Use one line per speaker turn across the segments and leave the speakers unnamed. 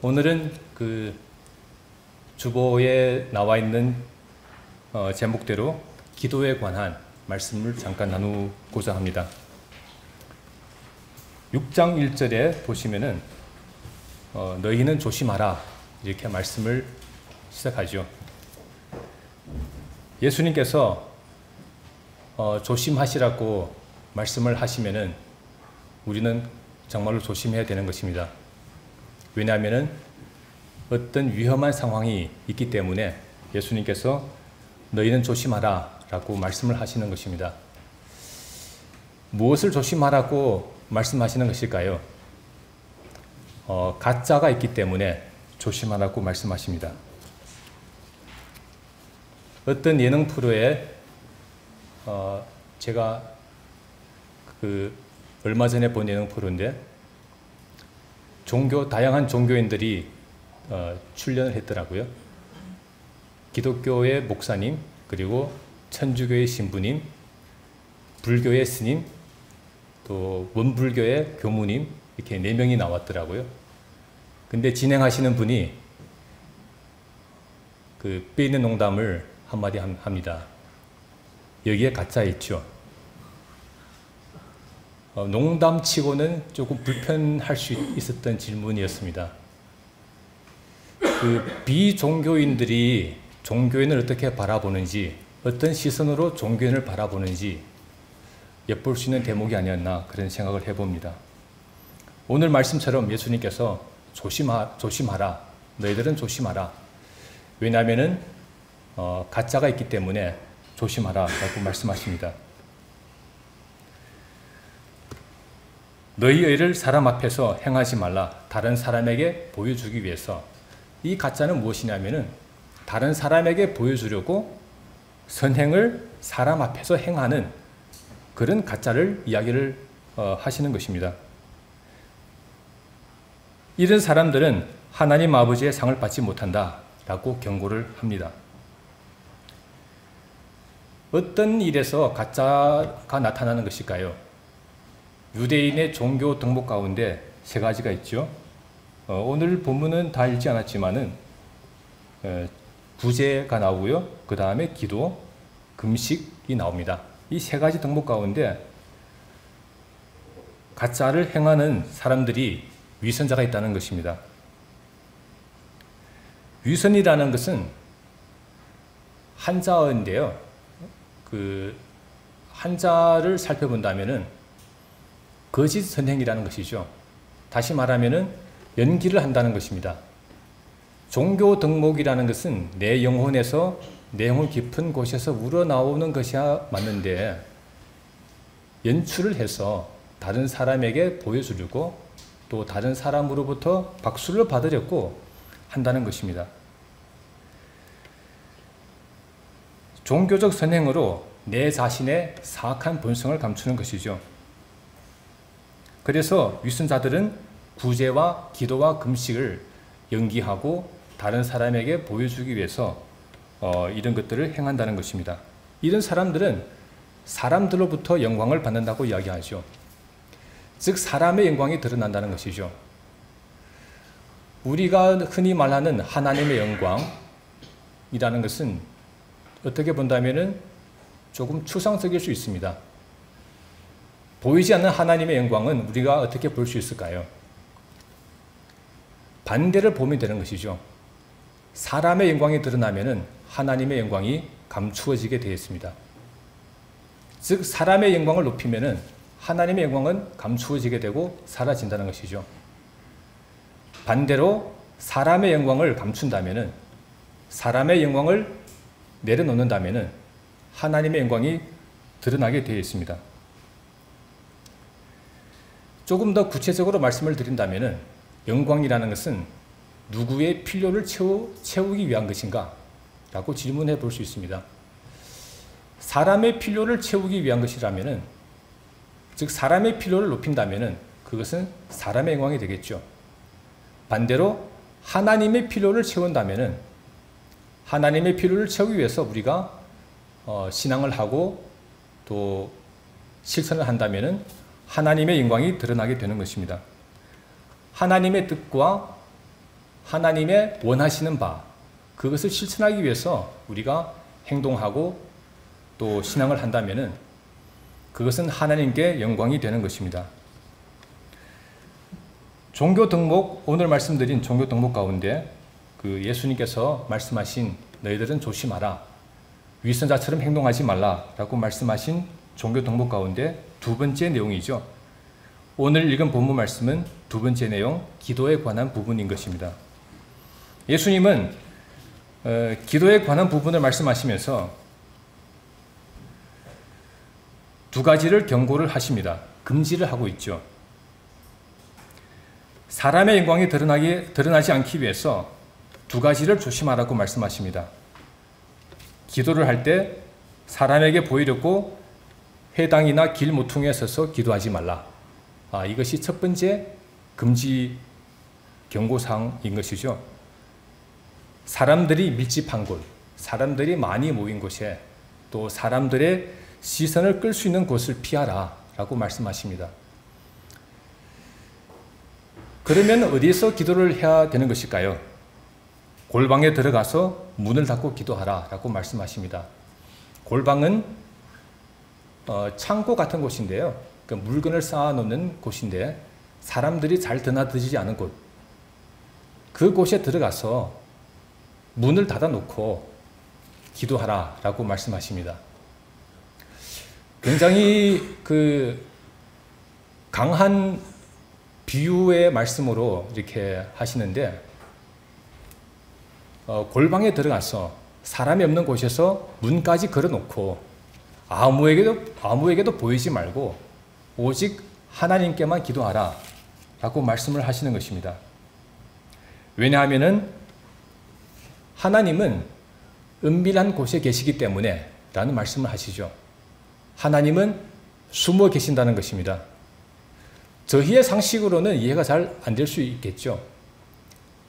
오늘은 그 주보에 나와 있는 제목대로 기도에 관한 말씀을 잠깐 나누고자 합니다. 6장 1절에 보시면은 너희는 조심하라 이렇게 말씀을 시작하죠. 예수님께서 조심하시라고 말씀을 하시면은 우리는 정말로 조심해야 되는 것입니다. 왜냐하면은 어떤 위험한 상황이 있기 때문에 예수님께서 너희는 조심하라 라고 말씀을 하시는 것입니다. 무엇을 조심하라고 말씀하시는 것일까요? 가짜가 있기 때문에 조심하라고 말씀하십니다. 어떤 예능 프로에 제가 얼마 전에 본 예능 프로인데 다양한 종교인들이 출연을 했더라고요. 기독교의 목사님, 그리고 천주교의 신부님, 불교의 스님, 또 원불교의 교무님, 이렇게 4명이 나왔더라고요. 근데 진행하시는 분이 뼈 있는 농담을 한마디 합니다. 여기에 가짜 있죠. 농담치고는 조금 불편할 수 있었던 질문이었습니다. 비종교인들이 종교인을 어떻게 바라보는지, 어떤 시선으로 종교인을 바라보는지 엿볼 수 있는 대목이 아니었나 그런 생각을 해봅니다. 오늘 말씀처럼 예수님께서 조심하라, 너희들은 조심하라. 왜냐하면은 가짜가 있기 때문에 조심하라 라고 말씀하십니다. 너희 의를 사람 앞에서 행하지 말라. 다른 사람에게 보여주기 위해서. 이 가짜는 무엇이냐면은 다른 사람에게 보여주려고 선행을 사람 앞에서 행하는 그런 가짜를 이야기를 하시는 것입니다. 이런 사람들은 하나님 아버지의 상을 받지 못한다 라고 경고를 합니다. 어떤 일에서 가짜가 나타나는 것일까요? 유대인의 종교 덕목 가운데 3가지가 있죠. 오늘 본문은 다 읽지 않았지만은 구제가 나오고요. 그 다음에 기도, 금식이 나옵니다. 이 3가지 덕목 가운데 가짜를 행하는 사람들이 위선자가 있다는 것입니다. 위선이라는 것은 한자어인데요. 한자를 살펴본다면은 거짓 선행이라는 것이죠. 다시 말하면은 연기를 한다는 것입니다. 종교 덕목이라는 것은 내 영혼에서 내용 깊은 곳에서 우러나오는 것이야 맞는데 연출을 해서 다른 사람에게 보여주려고 또 다른 사람으로부터 박수를 받으려고 한다는 것입니다. 종교적 선행으로 내 자신의 사악한 본성을 감추는 것이죠. 그래서 위선자들은 구제와 기도와 금식을 연기하고 다른 사람에게 보여주기 위해서 이런 것들을 행한다는 것입니다. 이런 사람들은 사람들로부터 영광을 받는다고 이야기하죠. 즉 사람의 영광이 드러난다는 것이죠. 우리가 흔히 말하는 하나님의 영광이라는 것은 어떻게 본다면은 조금 추상적일 수 있습니다. 보이지 않는 하나님의 영광은 우리가 어떻게 볼 수 있을까요? 반대를 보면 되는 것이죠. 사람의 영광이 드러나면은 하나님의 영광이 감추어지게 되어 있습니다. 즉 사람의 영광을 높이면은 하나님의 영광은 감추어지게 되고 사라진다는 것이죠. 반대로 사람의 영광을 감춘다면은, 사람의 영광을 내려놓는다면은 하나님의 영광이 드러나게 되어 있습니다. 조금 더 구체적으로 말씀을 드린다면은 영광이라는 것은 누구의 필요를 채우기 위한 것인가? 라고 질문해 볼 수 있습니다. 사람의 필요를 채우기 위한 것이라면은, 즉 사람의 필요를 높인다면은 그것은 사람의 영광이 되겠죠. 반대로 하나님의 필요를 채운다면은, 하나님의 필요를 채우기 위해서 우리가 신앙을 하고 또 실천을 한다면은 하나님의 영광이 드러나게 되는 것입니다. 하나님의 뜻과 하나님의 원하시는 바, 그것을 실천하기 위해서 우리가 행동하고 또 신앙을 한다면은 그것은 하나님께 영광이 되는 것입니다. 종교 덕목, 오늘 말씀드린 종교 덕목 가운데 그 예수님께서 말씀하신 너희들은 조심하라, 위선자처럼 행동하지 말라라고 말씀하신 종교 덕목 가운데 두 번째 내용이죠. 오늘 읽은 본문 말씀은 두 번째 내용, 기도에 관한 부분인 것입니다. 예수님은 기도에 관한 부분을 말씀하시면서 두 가지를 경고를 하십니다. 금지를 하고 있죠. 사람의 영광이 드러나지 않기 위해서 두 가지를 조심하라고 말씀하십니다. 기도를 할 때 사람에게 보이려고 회당이나 길 모퉁이에 서서 기도하지 말라. 이것이 첫 번째 금지 경고사항인 것이죠. 사람들이 밀집한 곳, 사람들이 많이 모인 곳에 또 사람들의 시선을 끌 수 있는 곳을 피하라 라고 말씀하십니다. 그러면 어디서 기도를 해야 되는 것일까요? 골방에 들어가서 문을 닫고 기도하라 라고 말씀하십니다. 골방은 창고 같은 곳인데요. 그러니까 물건을 쌓아놓는 곳인데 사람들이 잘 드나들지 않은 곳, 그곳에 들어가서 문을 닫아놓고 기도하라 라고 말씀하십니다. 굉장히 강한 비유의 말씀으로 이렇게 하시는데, 골방에 들어가서 사람이 없는 곳에서 문까지 걸어놓고 아무에게도 보이지 말고 오직 하나님께만 기도하라 라고 말씀을 하시는 것입니다. 왜냐하면은 하나님은 은밀한 곳에 계시기 때문에 라는 말씀을 하시죠. 하나님은 숨어 계신다는 것입니다. 저희의 상식으로는 이해가 잘 안 될 수 있겠죠.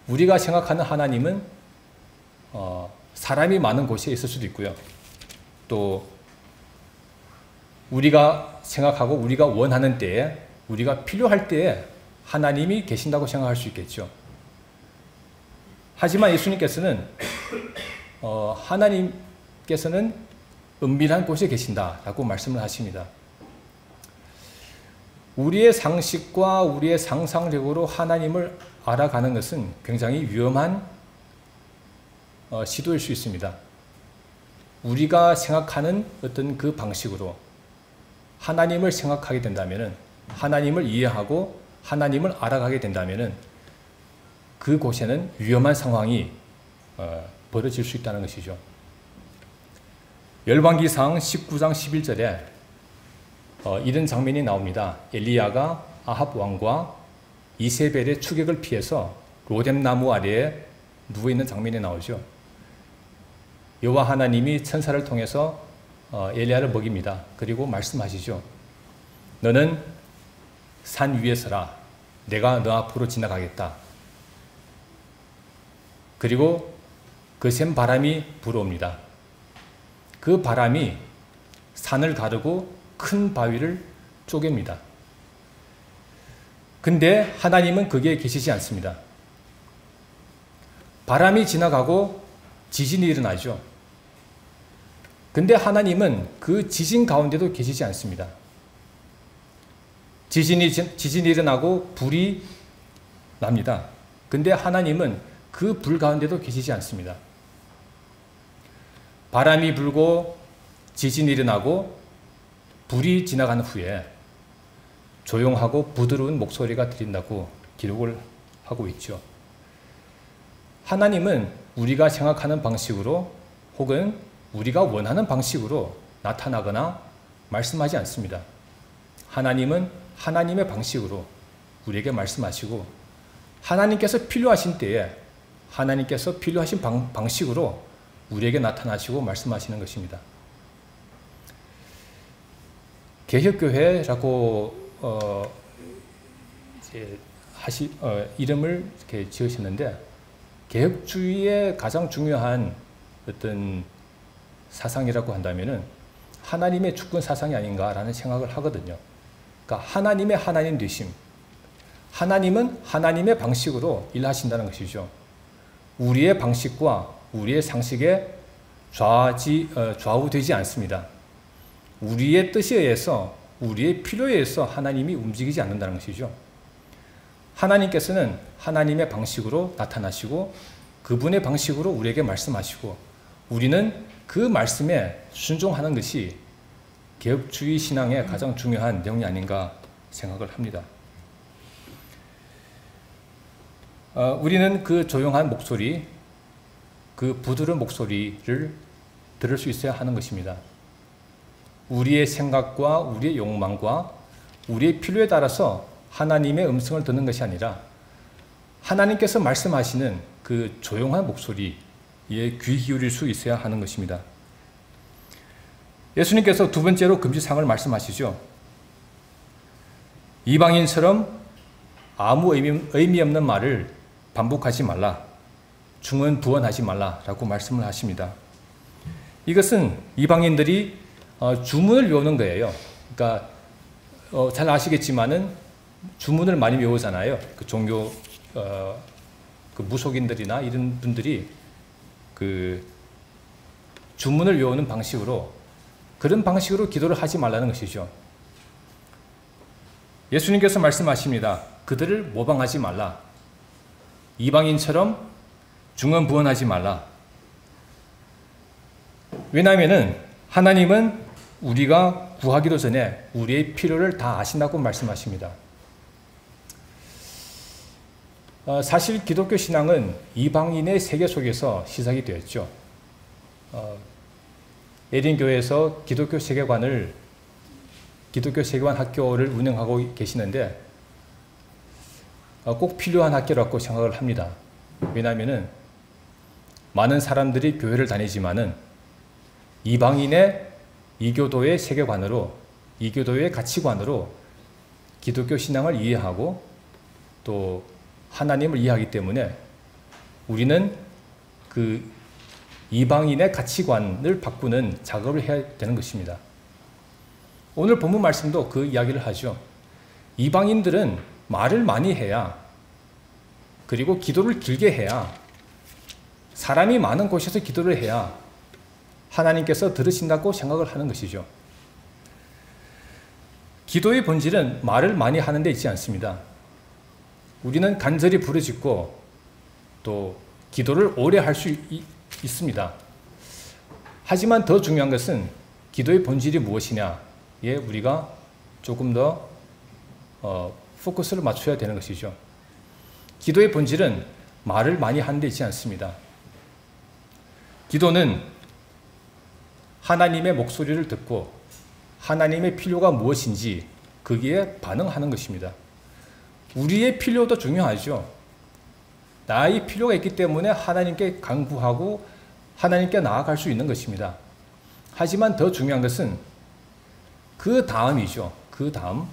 우리가 생각하는 하나님은 사람이 많은 곳에 있을 수도 있고요. 또 우리가 생각하고 우리가 원하는 때에, 우리가 필요할 때에 하나님이 계신다고 생각할 수 있겠죠. 하지만 예수님께서는 하나님께서는 은밀한 곳에 계신다라고 말씀을 하십니다. 우리의 상식과 우리의 상상력으로 하나님을 알아가는 것은 굉장히 위험한 시도일 수 있습니다. 우리가 생각하는 어떤 그 방식으로 하나님을 생각하게 된다면, 하나님을 이해하고 하나님을 알아가게 된다면 그곳에는 위험한 상황이 벌어질 수 있다는 것이죠. 열왕기상 19장 11절에 이런 장면이 나옵니다. 엘리야가 아합 왕과 이세벨의 추격을 피해서 로뎀나무 아래에 누워있는 장면이 나오죠. 여호와 하나님이 천사를 통해서 엘리야를 먹입니다. 그리고 말씀하시죠. 너는 산 위에 서라. 내가 너 앞으로 지나가겠다. 그리고 거센 바람이 불어옵니다. 그 바람이 산을 가르고 큰 바위를 쪼갭니다. 근데 하나님은 거기에 계시지 않습니다. 바람이 지나가고 지진이 일어나죠. 근데 하나님은 그 지진 가운데도 계시지 않습니다. 지진이 일어나고 불이 납니다. 근데 하나님은 그 불 가운데도 계시지 않습니다. 바람이 불고 지진이 일어나고 불이 지나간 후에 조용하고 부드러운 목소리가 들린다고 기록을 하고 있죠. 하나님은 우리가 생각하는 방식으로 혹은 우리가 원하는 방식으로 나타나거나 말씀하지 않습니다. 하나님은 하나님의 방식으로 우리에게 말씀하시고, 하나님께서 필요하신 때에 하나님께서 필요하신 방식으로 우리에게 나타나시고 말씀하시는 것입니다. 개혁교회라고 이름을 이렇게 지으셨는데, 개혁주의의 가장 중요한 어떤 사상이라고 한다면은 하나님의 주권 사상이 아닌가라는 생각을 하거든요. 그러니까 하나님의 하나님 되심. 하나님은 하나님의 방식으로 일하신다는 것이죠. 우리의 방식과 우리의 상식에 좌우되지 않습니다. 우리의 뜻에 의해서, 우리의 필요에 의해서 하나님이 움직이지 않는다는 것이죠. 하나님께서는 하나님의 방식으로 나타나시고 그분의 방식으로 우리에게 말씀하시고 우리는 그 말씀에 순종하는 것이 개혁주의 신앙의 가장 중요한 내용이 아닌가 생각을 합니다. 우리는 그 조용한 목소리, 그 부드러운 목소리를 들을 수 있어야 하는 것입니다. 우리의 생각과 우리의 욕망과 우리의 필요에 따라서 하나님의 음성을 듣는 것이 아니라 하나님께서 말씀하시는 그 조용한 목소리에 귀 기울일 수 있어야 하는 것입니다. 예수님께서 두 번째로 금지사항을 말씀하시죠. 이방인처럼 아무 의미 없는 말을 반복하지 말라. 중언부언하지 말라라고 말씀을 하십니다. 이것은 이방인들이 주문을 외우는 거예요. 그러니까 잘 아시겠지만은 주문을 많이 외우잖아요. 그 종교 그 무속인들이나 이런 분들이 그 주문을 외우는 방식으로 그런 방식으로 기도를 하지 말라는 것이죠. 예수님께서 말씀하십니다. 그들을 모방하지 말라. 이방인처럼 중언부언하지 말라. 왜냐하면은 하나님은 우리가 구하기도 전에 우리의 필요를 다 아신다고 말씀하십니다. 사실 기독교 신앙은 이방인의 세계 속에서 시작이 되었죠. 에린교회에서 기독교 세계관 학교를 운영하고 계시는데 꼭 필요한 학교라고 생각을 합니다. 왜냐하면은 많은 사람들이 교회를 다니지만은 이방인의 이교도의 세계관으로, 이교도의 가치관으로 기독교 신앙을 이해하고 또 하나님을 이해하기 때문에 우리는 그 이방인의 가치관을 바꾸는 작업을 해야 되는 것입니다. 오늘 본문 말씀도 그 이야기를 하죠. 이방인들은 말을 많이 해야, 그리고 기도를 길게 해야, 사람이 많은 곳에서 기도를 해야 하나님께서 들으신다고 생각을 하는 것이죠. 기도의 본질은 말을 많이 하는 데 있지 않습니다. 우리는 간절히 부르짖고 또 기도를 오래 할 수 있습니다. 하지만 더 중요한 것은 기도의 본질이 무엇이냐에 우리가 조금 더 포커스를 맞춰야 되는 것이죠. 기도의 본질은 말을 많이 하는 데 있지 않습니다. 기도는 하나님의 목소리를 듣고 하나님의 필요가 무엇인지 거기에 반응하는 것입니다. 우리의 필요도 중요하죠. 나의 필요가 있기 때문에 하나님께 간구하고 하나님께 나아갈 수 있는 것입니다. 하지만 더 중요한 것은 그 다음이죠. 그 다음.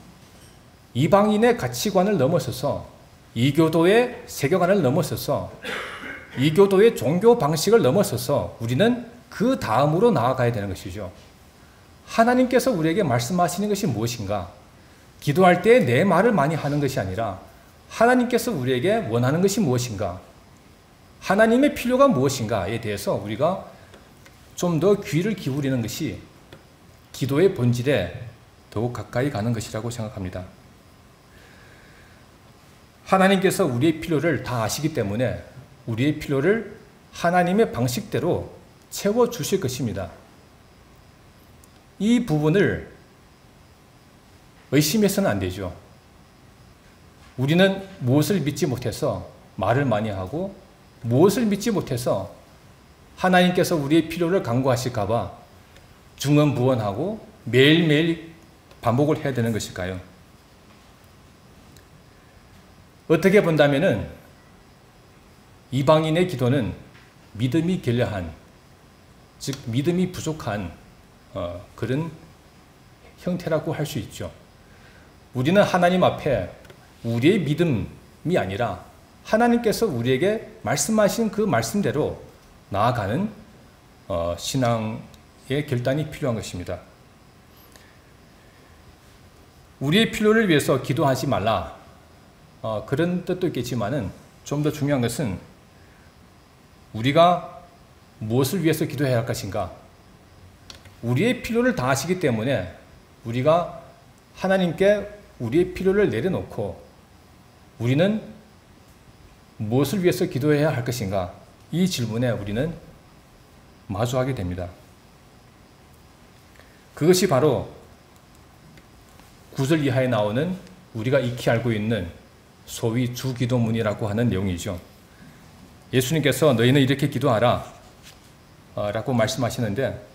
이방인의 가치관을 넘어서서, 이교도의 세계관을 넘어서서, 이교도의 종교 방식을 넘어서서 우리는 그 다음으로 나아가야 되는 것이죠. 하나님께서 우리에게 말씀하시는 것이 무엇인가? 기도할 때 내 말을 많이 하는 것이 아니라 하나님께서 우리에게 원하는 것이 무엇인가? 하나님의 필요가 무엇인가에 대해서 우리가 좀 더 귀를 기울이는 것이 기도의 본질에 더욱 가까이 가는 것이라고 생각합니다. 하나님께서 우리의 필요를 다 아시기 때문에 우리의 필요를 하나님의 방식대로 채워주실 것입니다. 이 부분을 의심해서는 안 되죠. 우리는 무엇을 믿지 못해서 말을 많이 하고 무엇을 믿지 못해서 하나님께서 우리의 필요를 간구하실까 봐 중언부언하고 매일매일 반복을 해야 되는 것일까요? 어떻게 본다면은 이방인의 기도는 믿음이 결여한, 즉 믿음이 부족한 그런 형태라고 할 수 있죠. 우리는 하나님 앞에 우리의 믿음이 아니라 하나님께서 우리에게 말씀하신 그 말씀대로 나아가는 신앙의 결단이 필요한 것입니다. 우리의 필요를 위해서 기도하지 말라, 그런 뜻도 있겠지만은 좀 더 중요한 것은 우리가 무엇을 위해서 기도해야 할 것인가. 우리의 필요를 다 아시기 때문에 우리가 하나님께 우리의 필요를 내려놓고 우리는 무엇을 위해서 기도해야 할 것인가, 이 질문에 우리는 마주하게 됩니다. 그것이 바로 9절 이하에 나오는 우리가 익히 알고 있는 소위 주기도문이라고 하는 내용이죠. 예수님께서 너희는 이렇게 기도하라 라고 말씀하시는데,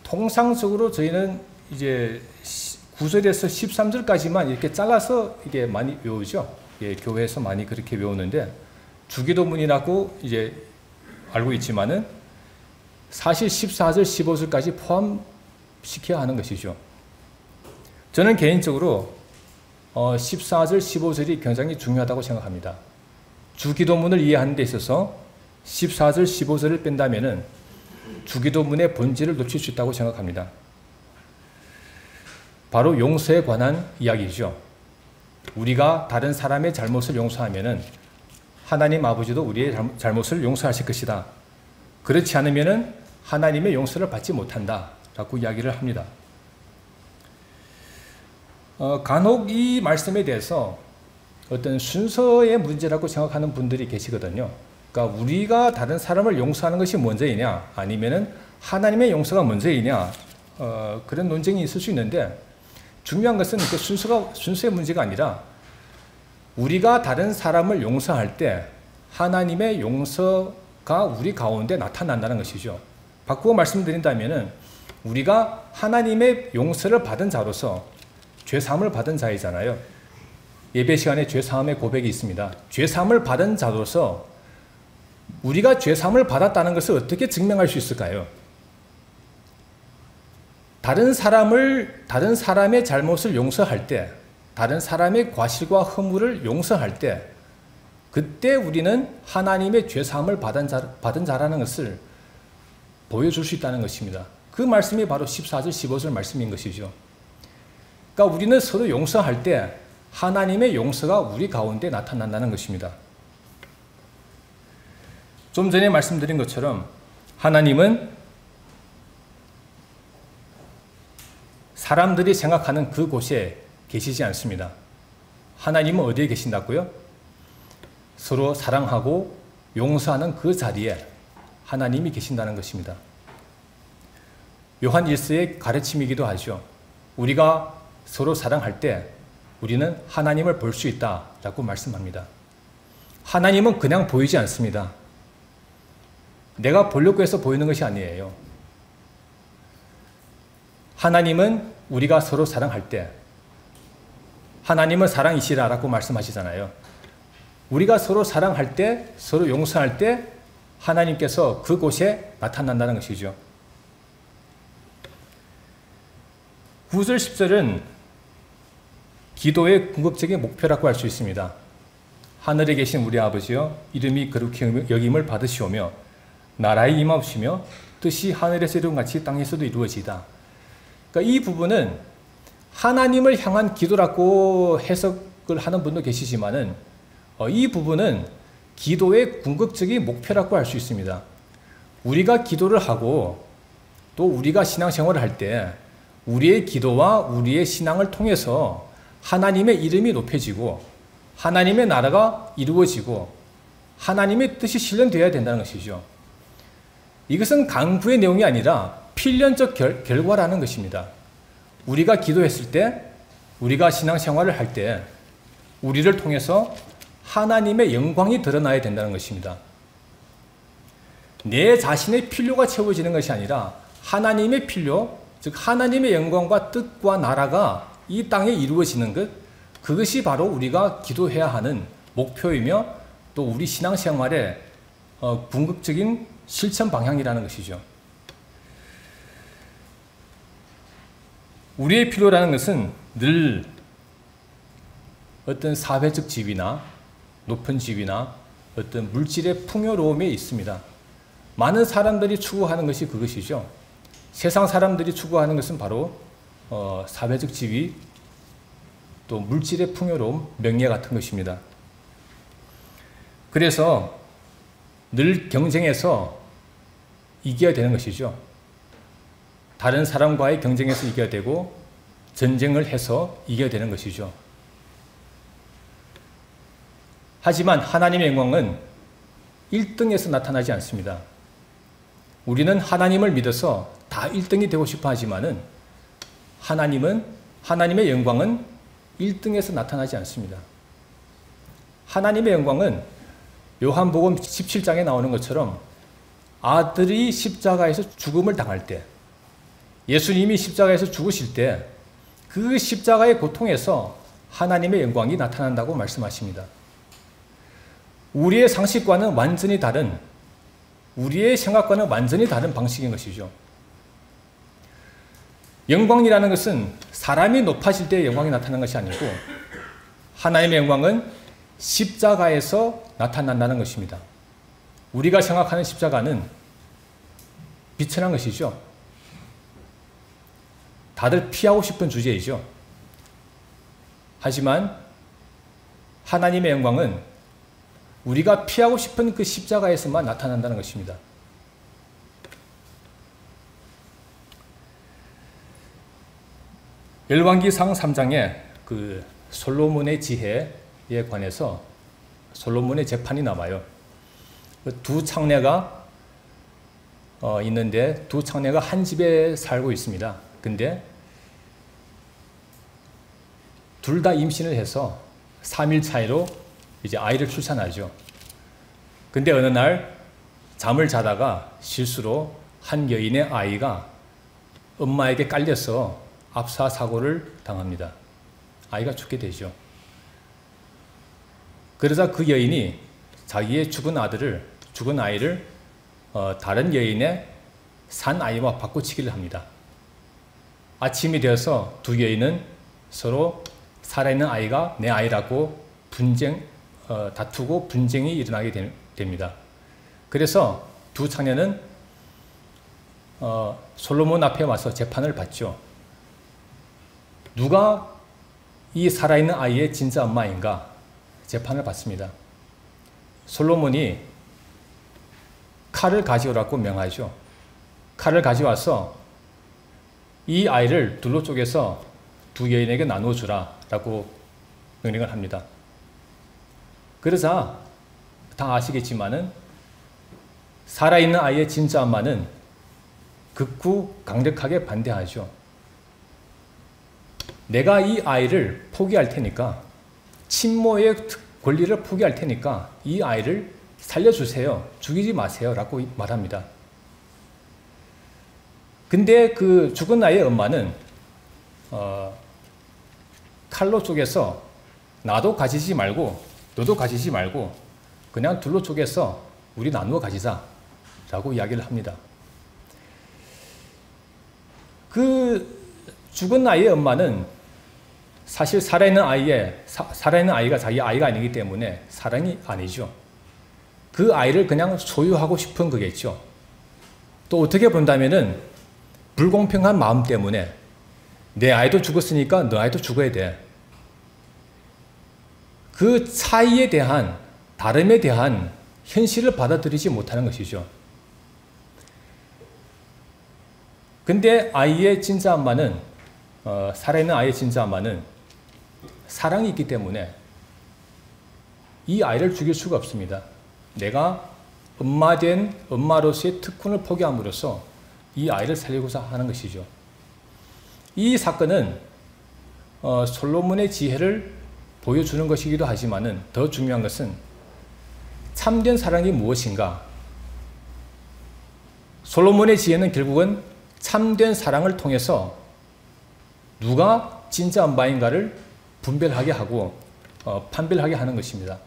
통상적으로 저희는 이제 9절에서 13절까지만 이렇게 잘라서 이게 많이 외우죠. 예, 교회에서 많이 그렇게 외우는데, 주기도문이라고 이제 알고 있지만은 사실 14절, 15절까지 포함시켜야 하는 것이죠. 저는 개인적으로 14절, 15절이 굉장히 중요하다고 생각합니다. 주기도문을 이해하는 데 있어서 14절, 15절을 뺀다면은 주기도문의 본질을 놓칠 수 있다고 생각합니다. 바로 용서에 관한 이야기죠. 우리가 다른 사람의 잘못을 용서하면은 하나님 아버지도 우리의 잘못을 용서하실 것이다. 그렇지 않으면은 하나님의 용서를 받지 못한다 라고 이야기를 합니다. 간혹 이 말씀에 대해서 어떤 순서의 문제라고 생각하는 분들이 계시거든요. 그러니까 우리가 다른 사람을 용서하는 것이 먼저이냐, 아니면은 하나님의 용서가 먼저이냐, 그런 논쟁이 있을 수 있는데, 중요한 것은 그 순서의 문제가 아니라 우리가 다른 사람을 용서할 때 하나님의 용서가 우리 가운데 나타난다는 것이죠. 바꾸어 말씀드린다면은 우리가 하나님의 용서를 받은 자로서 죄사함을 받은 자이잖아요. 예배 시간에 죄사함의 고백이 있습니다. 죄사함을 받은 자로서 우리가 죄사함을 받았다는 것을 어떻게 증명할 수 있을까요? 다른 사람의 잘못을 용서할 때, 다른 사람의 과실과 허물을 용서할 때, 그때 우리는 하나님의 죄사함을 받은 자라는 것을 보여줄 수 있다는 것입니다. 그 말씀이 바로 14절, 15절 말씀인 것이죠. 그러니까 우리는 서로 용서할 때 하나님의 용서가 우리 가운데 나타난다는 것입니다. 좀 전에 말씀드린 것처럼 하나님은 사람들이 생각하는 그곳에 계시지 않습니다. 하나님은 어디에 계신다고요? 서로 사랑하고 용서하는 그 자리에 하나님이 계신다는 것입니다. 요한 1서의 가르침이기도 하죠. 우리가 서로 사랑할 때 우리는 하나님을 볼 수 있다라고 말씀합니다. 하나님은 그냥 보이지 않습니다. 내가 보려고 해서 보이는 것이 아니에요. 하나님은 우리가 서로 사랑할 때, 하나님은 사랑이시라라고 말씀하시잖아요. 우리가 서로 사랑할 때, 서로 용서할 때 하나님께서 그곳에 나타난다는 것이죠. 9절, 10절은 기도의 궁극적인 목표라고 할 수 있습니다. 하늘에 계신 우리 아버지여, 이름이 거룩히 여김을 받으시오며 나라의 임하옵시며 뜻이 하늘에서 이룬 같이 땅에서도 이루어지이다. 그러니까 이 부분은 하나님을 향한 기도라고 해석을 하는 분도 계시지만은 이 부분은 기도의 궁극적인 목표라고 할 수 있습니다. 우리가 기도를 하고 또 우리가 신앙생활을 할 때 우리의 기도와 우리의 신앙을 통해서 하나님의 이름이 높여지고 하나님의 나라가 이루어지고 하나님의 뜻이 실현되어야 된다는 것이죠. 이것은 강구의 내용이 아니라 필연적 결과라는 것입니다. 우리가 기도했을 때, 우리가 신앙생활을 할 때 우리를 통해서 하나님의 영광이 드러나야 된다는 것입니다. 내 자신의 필요가 채워지는 것이 아니라 하나님의 필요, 즉 하나님의 영광과 뜻과 나라가 이 땅에 이루어지는 것, 그것이 바로 우리가 기도해야 하는 목표이며 또 우리 신앙생활의 궁극적인 실천 방향이라는 것이죠. 우리의 필요라는 것은 늘 어떤 사회적 지위나 높은 지위나 어떤 물질의 풍요로움에 있습니다. 많은 사람들이 추구하는 것이 그것이죠. 세상 사람들이 추구하는 것은 바로 사회적 지위, 또 물질의 풍요로움, 명예 같은 것입니다. 그래서 늘 경쟁해서 이겨야 되는 것이죠. 다른 사람과의 경쟁에서 이겨야 되고 전쟁을 해서 이겨야 되는 것이죠. 하지만 하나님의 영광은 1등에서 나타나지 않습니다. 우리는 하나님을 믿어서 다 1등이 되고 싶어 하지만은 하나님의 영광은 1등에서 나타나지 않습니다. 하나님의 영광은 요한복음 17장에 나오는 것처럼 아들이 십자가에서 죽음을 당할 때, 예수님이 십자가에서 죽으실 때 그 십자가의 고통에서 하나님의 영광이 나타난다고 말씀하십니다. 우리의 상식과는 완전히 다른, 우리의 생각과는 완전히 다른 방식인 것이죠. 영광이라는 것은 사람이 높아질 때 영광이 나타나는 것이 아니고 하나님의 영광은 십자가에서 나타난다는 것입니다. 우리가 생각하는 십자가는 비천한 것이죠. 다들 피하고 싶은 주제이죠. 하지만 하나님의 영광은 우리가 피하고 싶은 그 십자가에서만 나타난다는 것입니다. 열왕기상 3장에 그 솔로몬의 지혜에 관해서 솔로몬의 재판이 나와요. 두 창녀가 있는데 두 창녀가 한 집에 살고 있습니다. 근데 둘 다 임신을 해서 3일 차이로 이제 아이를 출산하죠. 근데 어느 날 잠을 자다가 실수로 한 여인의 아이가 엄마에게 깔려서 압사 사고를 당합니다. 아이가 죽게 되죠. 그러자 그 여인이 자기의 죽은 아이를 다른 여인의 산 아이와 바꿔치기를 합니다. 아침이 되어서 두 여인은 서로 살아있는 아이가 내 아이라고 다투고 분쟁이 일어나게 됩니다. 그래서 두 창녀는 솔로몬 앞에 와서 재판을 받죠. 누가 이 살아있는 아이의 진짜 엄마인가 재판을 받습니다. 솔로몬이 칼을 가져오라고 명하죠. 칼을 가져와서 이 아이를 둘로 쪼개서 두 여인에게 나누어 주라 라고 명령을 합니다. 그러자 다 아시겠지만은 살아있는 아이의 진짜 엄마는 극구 강력하게 반대하죠. 내가 이 아이를 포기할 테니까, 친모의 권리를 포기할 테니까 이 아이를 살려주세요. 죽이지 마세요. 라고 말합니다. 근데 그 죽은 아이의 엄마는 칼로 쪼개서 나도 가지지 말고 너도 가지지 말고 그냥 둘로 쪼개서 우리 나누어 가지자 라고 이야기를 합니다. 그 죽은 아이의 엄마는 사실 살아있는 아이가 자기 아이가 아니기 때문에 사랑이 아니죠. 그 아이를 그냥 소유하고 싶은 거겠죠. 또 어떻게 본다면은 불공평한 마음 때문에 내 아이도 죽었으니까 너 아이도 죽어야 돼. 그 차이에 대한, 다름에 대한 현실을 받아들이지 못하는 것이죠. 근데 아이의 진짜 엄마는, 살아있는 아이의 진짜 엄마는 사랑이 있기 때문에 이 아이를 죽일 수가 없습니다. 내가 엄마로서의 특권을 포기함으로써 이 아이를 살리고자 하는 것이죠. 이 사건은 솔로몬의 지혜를 보여주는 것이기도 하지만은 더 중요한 것은 참된 사랑이 무엇인가? 솔로몬의 지혜는 결국은 참된 사랑을 통해서 누가 진짜 엄마인가를 분별하게 하고 판별하게 하는 것입니다.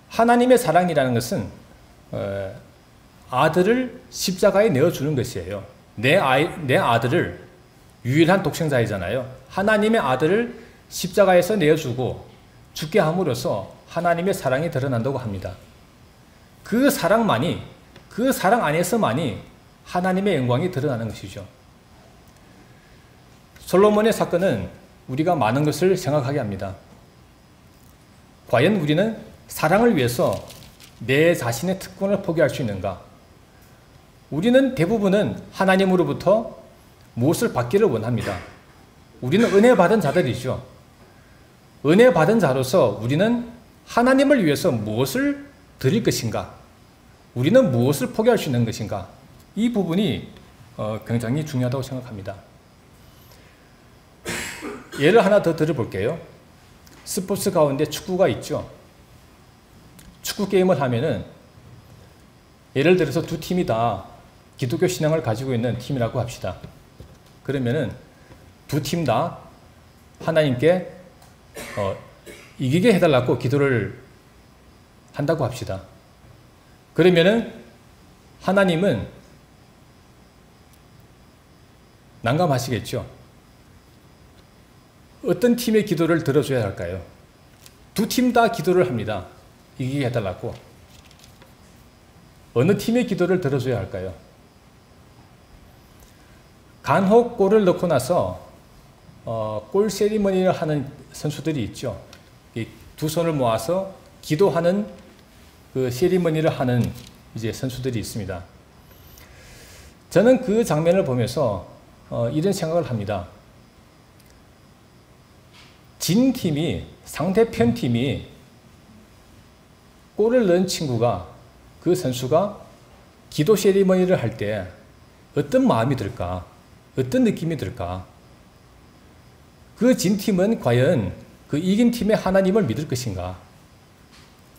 하나님의 사랑이라는 것은 아들을 십자가에 내어주는 것이에요. 내 아들을, 유일한 독생자이잖아요. 하나님의 아들을 십자가에서 내어주고 죽게 함으로써 하나님의 사랑이 드러난다고 합니다. 그 사랑만이, 그 사랑 안에서만이 하나님의 영광이 드러나는 것이죠. 솔로몬의 사건은 우리가 많은 것을 생각하게 합니다. 과연 우리는 사랑을 위해서 내 자신의 특권을 포기할 수 있는가? 우리는 대부분은 하나님으로부터 무엇을 받기를 원합니다. 우리는 은혜 받은 자들이죠. 은혜 받은 자로서 우리는 하나님을 위해서 무엇을 드릴 것인가? 우리는 무엇을 포기할 수 있는 것인가? 이 부분이 굉장히 중요하다고 생각합니다. 예를 하나 더 들어볼게요. 스포츠 가운데 축구가 있죠. 축구 게임을 하면은 예를 들어서 두 팀이 다 기독교 신앙을 가지고 있는 팀이라고 합시다. 그러면은 두 팀 다 하나님께 이기게 해달라고 기도를 한다고 합시다. 그러면은 하나님은 난감하시겠죠. 어떤 팀의 기도를 들어줘야 할까요? 두 팀 다 기도를 합니다. 이기게 해달라고. 어느 팀의 기도를 들어줘야 할까요? 간혹 골을 넣고 나서 골 세리머니를 하는 선수들이 있죠. 두 손을 모아서 기도하는 그 세리머니를 하는 이제 선수들이 있습니다. 저는 그 장면을 보면서 이런 생각을 합니다. 진 팀이, 상대편 팀이 골을 넣은 친구가, 그 선수가 기도 세리머니를 할 때 어떤 마음이 들까? 어떤 느낌이 들까? 그 진 팀은 과연 그 이긴 팀의 하나님을 믿을 것인가?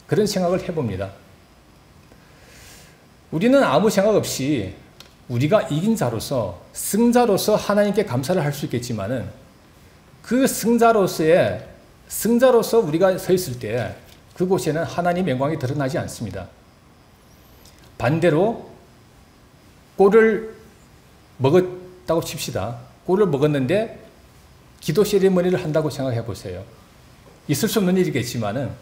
그런 생각을 해봅니다. 우리는 아무 생각 없이 우리가 이긴 자로서, 승자로서 하나님께 감사를 할 수 있겠지만은 그 승자로서 우리가 서 있을 때 그곳에는 하나님의 영광이 드러나지 않습니다. 반대로 골을 먹었다고 칩시다. 골을 먹었는데 기도 세리머니를 한다고 생각해 보세요. 있을 수 없는 일이겠지만은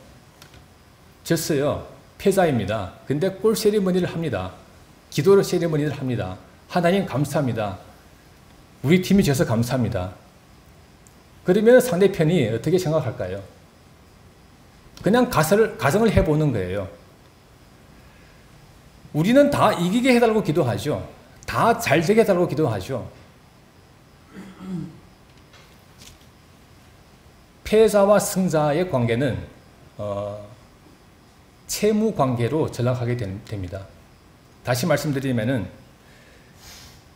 졌어요. 패자입니다. 근데 골 세리머니를 합니다. 기도 세리머니를 합니다. 하나님 감사합니다. 우리 팀이 져서 감사합니다. 그러면 상대편이 어떻게 생각할까요? 그냥 가정을 해보는 거예요. 우리는 다 이기게 해달라고 기도하죠. 다 잘 되게 해달라고 기도하죠. 패자와 승자의 관계는 채무 관계로 전락하게 됩니다. 다시 말씀드리면은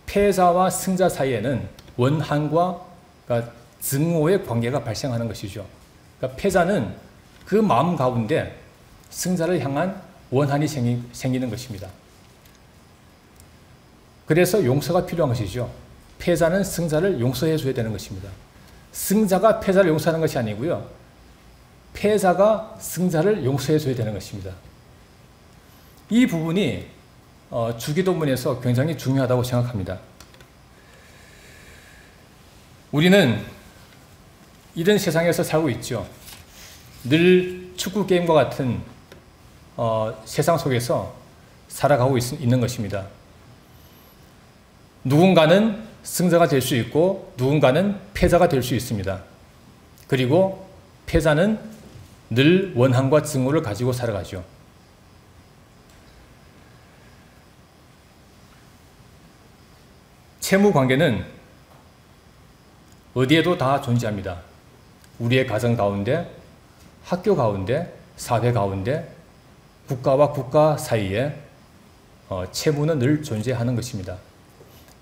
패자와 승자 사이에는 원한과 그러니까 증오의 관계가 발생하는 것이죠. 그러니까 패자는 그 마음 가운데 승자를 향한 원한이 생기는 것입니다. 그래서 용서가 필요한 것이죠. 패자는 승자를 용서해 줘야 되는 것입니다. 승자가 패자를 용서하는 것이 아니고요. 패자가 승자를 용서해 줘야 되는 것입니다. 이 부분이 주기도문에서 굉장히 중요하다고 생각합니다. 우리는 이런 세상에서 살고 있죠. 늘 축구 게임과 같은 세상 속에서 살아가고 있는 것입니다. 누군가는 승자가 될 수 있고 누군가는 패자가 될 수 있습니다. 그리고 패자는 늘 원한과 증오를 가지고 살아가죠. 채무 관계는 어디에도 다 존재합니다. 우리의 가정 가운데, 학교 가운데, 사회 가운데, 국가와 국가 사이에 채무는 늘 존재하는 것입니다.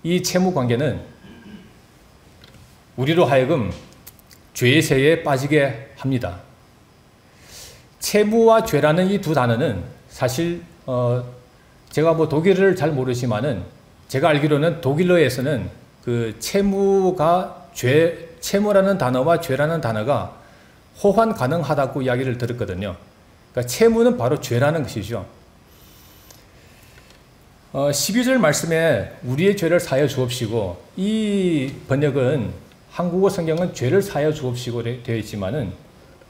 이 채무 관계는 우리로 하여금 죄의 세에 빠지게 합니다. 채무와 죄라는 이 두 단어는 사실 제가 뭐 독일어를 잘 모르지만은 제가 알기로는 독일어에서는 그 채무라는 단어와 죄라는 단어가 호환 가능하다고 이야기를 들었거든요. 그러니까 채무는 바로 죄라는 것이죠. 12절 말씀에 우리의 죄를 사하여 주옵시고, 이 번역은 한국어 성경은 죄를 사하여 주옵시고 되어 있지만은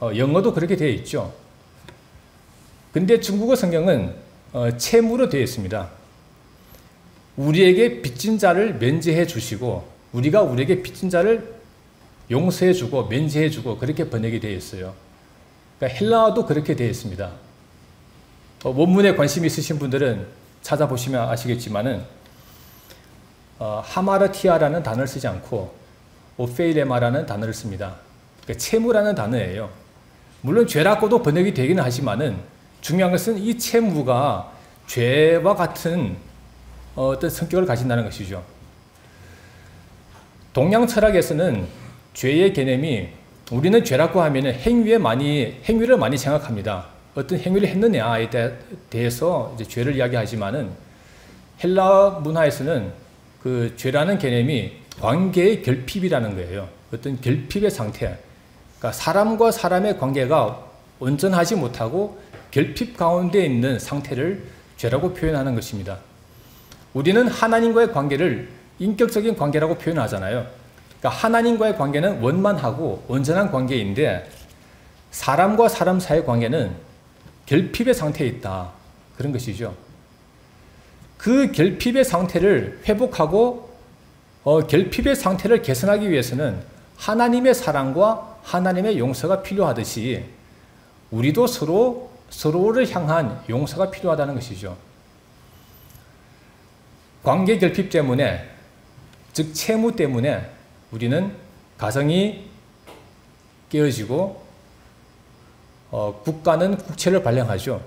영어도 그렇게 되어 있죠. 근데 중국어 성경은 채무로 되어 있습니다. 우리에게 빚진 자를 면제해 주시고 우리가 우리에게 빚진 자를 용서해 주고 면제해 주고 그렇게 번역이 되어 있어요. 그러니까 헬라어도 그렇게 되어 있습니다. 원문에 관심이 있으신 분들은 찾아보시면 아시겠지만은 하마르티아라는 단어를 쓰지 않고 오페이레마라는 단어를 씁니다. 그러니까 채무라는 단어예요. 물론 죄라고도 번역이 되기는 하지만은 중요한 것은 이 채무가 죄와 같은 어떤 성격을 가진다는 것이죠. 동양 철학에서는 죄의 개념이 우리는 죄라고 하면 행위를 많이 생각합니다. 어떤 행위를 했느냐에 대해서 이제 죄를 이야기하지만은 헬라 문화에서는 그 죄라는 개념이 관계의 결핍이라는 거예요. 어떤 결핍의 상태. 그러니까 사람과 사람의 관계가 온전하지 못하고 결핍 가운데 있는 상태를 죄라고 표현하는 것입니다. 우리는 하나님과의 관계를 인격적인 관계라고 표현하잖아요. 그러니까 하나님과의 관계는 원만하고 온전한 관계인데 사람과 사람 사이의 관계는 결핍의 상태에 있다. 그런 것이죠. 그 결핍의 상태를 회복하고 결핍의 상태를 개선하기 위해서는 하나님의 사랑과 하나님의 용서가 필요하듯이 우리도 서로를 향한 용서가 필요하다는 것이죠. 관계 결핍 때문에, 즉 채무 때문에 우리는 가정이 깨어지고 국가는 국채를 발행하죠.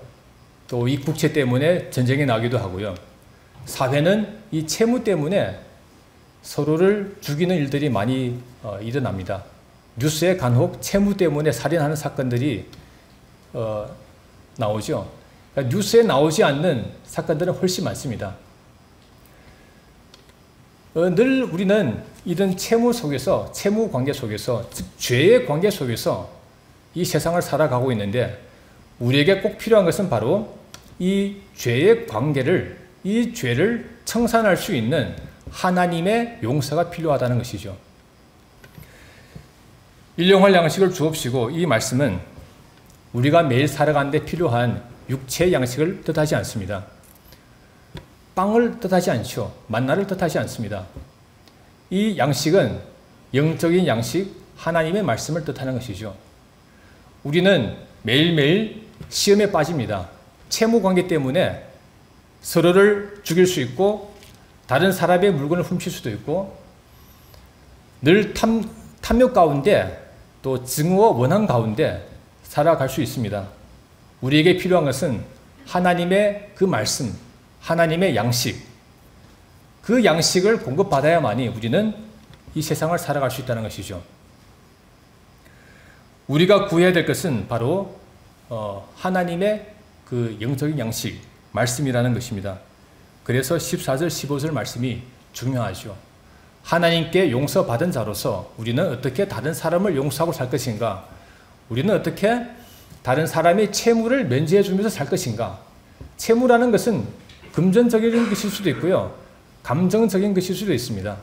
또 이 국채 때문에 전쟁이 나기도 하고요. 사회는 이 채무 때문에 서로를 죽이는 일들이 많이 일어납니다. 뉴스에 간혹 채무 때문에 살인하는 사건들이 나오죠. 그러니까 뉴스에 나오지 않는 사건들은 훨씬 많습니다. 늘 우리는 이런 채무 속에서, 채무 관계 속에서, 즉 죄의 관계 속에서 이 세상을 살아가고 있는데 우리에게 꼭 필요한 것은 바로 이 죄의 관계를, 이 죄를 청산할 수 있는 하나님의 용서가 필요하다는 것이죠. 일용할 양식을 주옵시고, 이 말씀은 우리가 매일 살아가는데 필요한 육체의 양식을 뜻하지 않습니다. 빵을 뜻하지 않죠. 만나를 뜻하지 않습니다. 이 양식은 영적인 양식, 하나님의 말씀을 뜻하는 것이죠. 우리는 매일매일 시험에 빠집니다. 채무 관계 때문에 서로를 죽일 수 있고 다른 사람의 물건을 훔칠 수도 있고 늘 탐욕 가운데 또 증오와 원한 가운데 살아갈 수 있습니다. 우리에게 필요한 것은 하나님의 그 말씀, 하나님의 양식, 그 양식을 공급받아야만이 우리는 이 세상을 살아갈 수 있다는 것이죠. 우리가 구해야 될 것은 바로 하나님의 그 영적인 양식, 말씀이라는 것입니다. 그래서 14절, 15절 말씀이 중요하죠. 하나님께 용서받은 자로서 우리는 어떻게 다른 사람을 용서하고 살 것인가? 우리는 어떻게 다른 사람의 채무를 면제해 주면서 살 것인가? 채무라는 것은 금전적인 것일 수도 있고요. 감정적인 것일 수도 있습니다.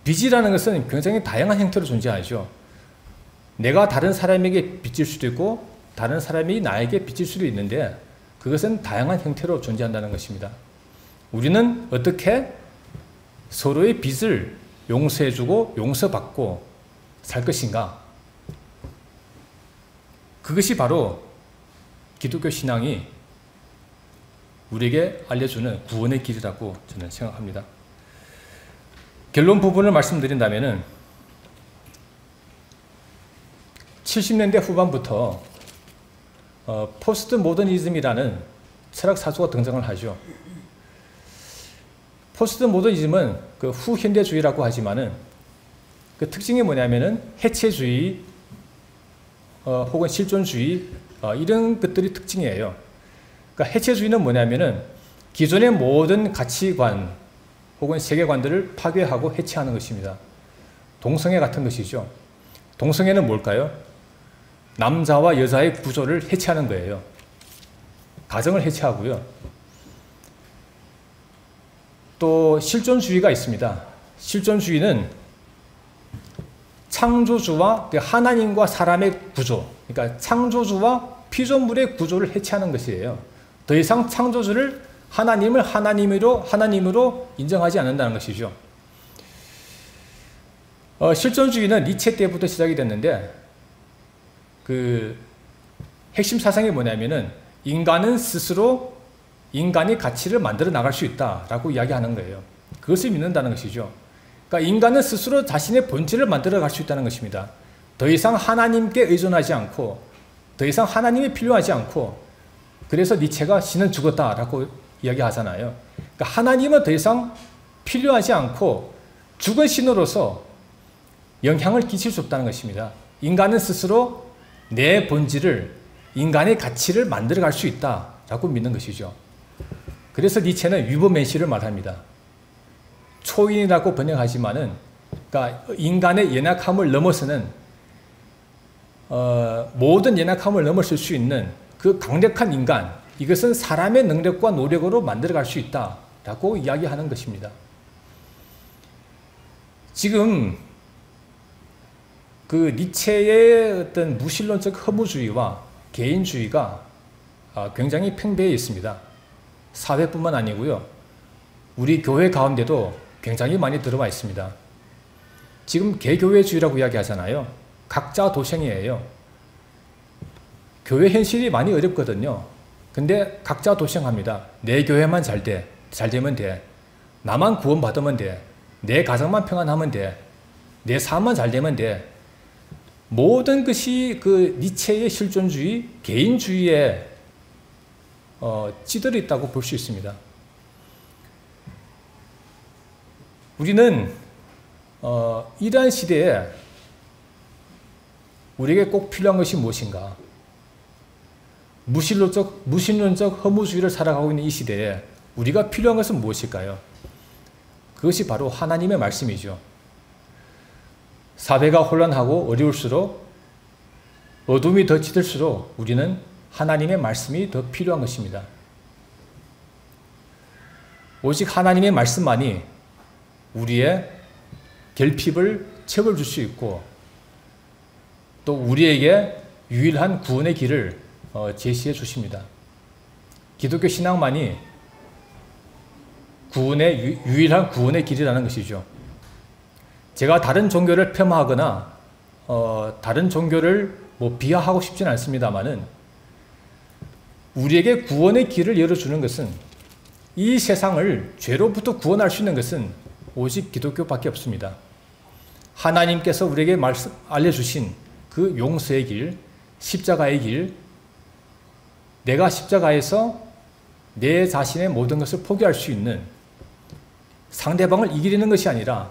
빚이라는 것은 굉장히 다양한 형태로 존재하죠. 내가 다른 사람에게 빚질 수도 있고 다른 사람이 나에게 빚질 수도 있는데 그것은 다양한 형태로 존재한다는 것입니다. 우리는 어떻게 서로의 빚을 용서해주고 용서받고 살 것인가? 그것이 바로 기독교 신앙이 우리에게 알려주는 구원의 길이라고 저는 생각합니다. 결론 부분을 말씀드린다면 70년대 후반부터 포스트 모더니즘이라는 철학 사조가 등장을 하죠. 포스트 모더니즘은 그 후현대주의라고 하지만은 그 특징이 뭐냐면은 해체주의 혹은 실존주의 이런 것들이 특징이에요. 그러니까 해체주의는 뭐냐면은 기존의 모든 가치관 혹은 세계관들을 파괴하고 해체하는 것입니다. 동성애 같은 것이죠. 동성애는 뭘까요? 남자와 여자의 구조를 해체하는 거예요. 가정을 해체하고요. 또 실존주의가 있습니다. 실존주의는 창조주와 하나님과 사람의 구조, 그러니까 창조주와 피조물의 구조를 해체하는 것이에요. 더 이상 창조주를 하나님을 하나님으로 인정하지 않는다는 것이죠. 실존주의는 니체 때부터 시작이 됐는데 그 핵심 사상이 뭐냐면은 인간은 스스로 인간의 가치를 만들어 나갈 수 있다라고 이야기하는 거예요. 그것을 믿는다는 것이죠. 그러니까 인간은 스스로 자신의 본질을 만들어 갈 수 있다는 것입니다. 더 이상 하나님께 의존하지 않고 더 이상 하나님이 필요하지 않고, 그래서 니체가 신은 죽었다라고 이야기하잖아요. 그러니까 하나님은 더 이상 필요하지 않고 죽은 신으로서 영향을 끼칠 수 없다는 것입니다. 인간은 스스로 내 본질을, 인간의 가치를 만들어갈 수 있다라고 믿는 것이죠. 그래서 니체는 위버맨시를 말합니다. 초인이라고 번역하지만은, 그러니까 인간의 연약함을 넘어서는 모든 연약함을 넘어설 수 있는 그 강력한 인간, 이것은 사람의 능력과 노력으로 만들어갈 수 있다라고 이야기하는 것입니다. 지금 그 니체의 어떤 무신론적 허무주의와 개인주의가 굉장히 팽배해 있습니다. 사회뿐만 아니고요, 우리 교회 가운데도 굉장히 많이 들어와 있습니다. 지금 개교회주의라고 이야기하잖아요. 각자 도생이에요. 교회 현실이 많이 어렵거든요. 근데 각자 도생합니다. 내 교회만 잘 되면 돼. 나만 구원받으면 돼. 내 가정만 평안하면 돼. 내 삶만 잘 되면 돼. 모든 것이 그 니체의 실존주의, 개인주의에 찌들어 있다고 볼 수 있습니다. 우리는 이러한 시대에 우리에게 꼭 필요한 것이 무엇인가? 무신론적 허무주의를 살아가고 있는 이 시대에 우리가 필요한 것은 무엇일까요? 그것이 바로 하나님의 말씀이죠. 사회가 혼란하고 어려울수록, 어둠이 더 짙을수록 우리는 하나님의 말씀이 더 필요한 것입니다. 오직 하나님의 말씀만이 우리의 결핍을 채워줄 수 있고, 또 우리에게 유일한 구원의 길을 제시해 주십니다. 기독교 신앙만이 유일한 구원의 길이라는 것이죠. 제가 다른 종교를 폄하하거나 다른 종교를 비하하고 싶지는 않습니다만은, 우리에게 구원의 길을 열어주는 것은, 이 세상을 죄로부터 구원할 수 있는 것은 오직 기독교밖에 없습니다. 하나님께서 우리에게 알려주신 그 용서의 길, 십자가의 길, 내가 십자가에서 내 자신의 모든 것을 포기할 수 있는, 상대방을 이기려는 것이 아니라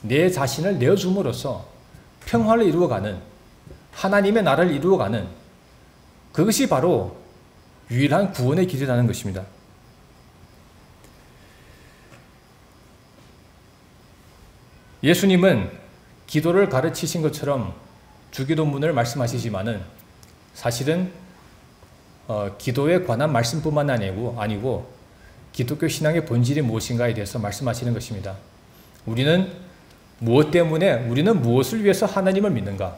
내 자신을 내어줌으로써 평화를 이루어가는, 하나님의 나라를 이루어가는, 그것이 바로 유일한 구원의 길이라는 것입니다. 예수님은 기도를 가르치신 것처럼 주기도문을 말씀하시지만은, 사실은 기도에 관한 말씀뿐만 아니고 기독교 신앙의 본질이 무엇인가에 대해서 말씀하시는 것입니다. 우리는 무엇을 위해서 하나님을 믿는가?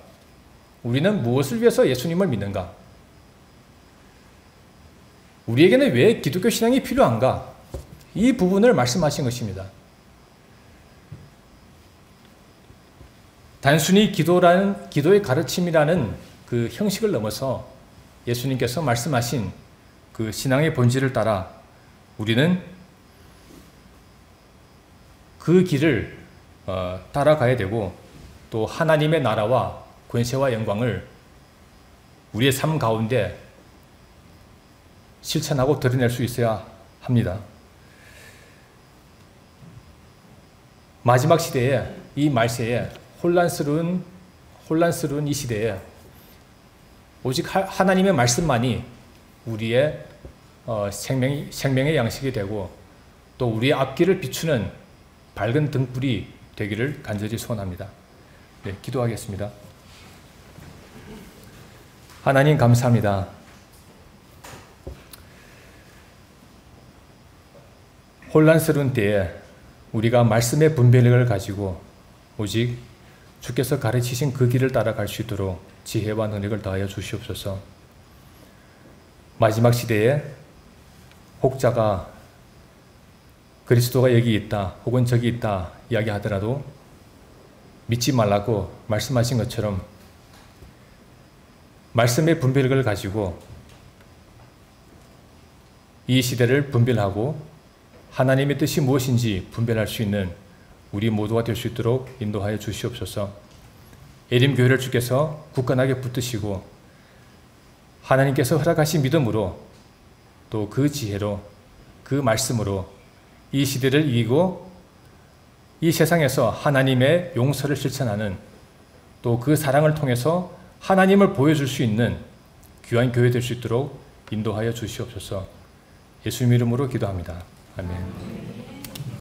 우리는 무엇을 위해서 예수님을 믿는가? 우리에게는 왜 기독교 신앙이 필요한가? 이 부분을 말씀하신 것입니다. 단순히 기도의 가르침이라는 그 형식을 넘어서 예수님께서 말씀하신 그 신앙의 본질을 따라 우리는 그 길을 따라가야 되고, 또 하나님의 나라와 권세와 영광을 우리의 삶 가운데 실천하고 드러낼 수 있어야 합니다. 마지막 시대에, 이 말세에, 혼란스러운 이 시대에 오직 하나님의 말씀만이 우리의 생명의 양식이 되고, 또 우리의 앞길을 비추는 밝은 등불이 되기를 간절히 소원합니다. 네, 기도하겠습니다. 하나님 감사합니다. 혼란스러운 때에 우리가 말씀의 분별력을 가지고 오직 주께서 가르치신 그 길을 따라갈 수 있도록 지혜와 능력을 더하여 주시옵소서. 마지막 시대에 혹자가 그리스도가 여기 있다 혹은 저기 있다 이야기하더라도 믿지 말라고 말씀하신 것처럼 말씀의 분별력을 가지고 이 시대를 분별하고 하나님의 뜻이 무엇인지 분별할 수 있는 우리 모두가 될 수 있도록 인도하여 주시옵소서. 에림교회를 주께서 굳건하게 붙드시고 하나님께서 허락하신 믿음으로 또 그 지혜로 그 말씀으로 이 시대를 이기고 이 세상에서 하나님의 용서를 실천하는 또 그 사랑을 통해서 하나님을 보여줄 수 있는 귀한 교회 될 수 있도록 인도하여 주시옵소서. 예수님 이름으로 기도합니다. 아멘.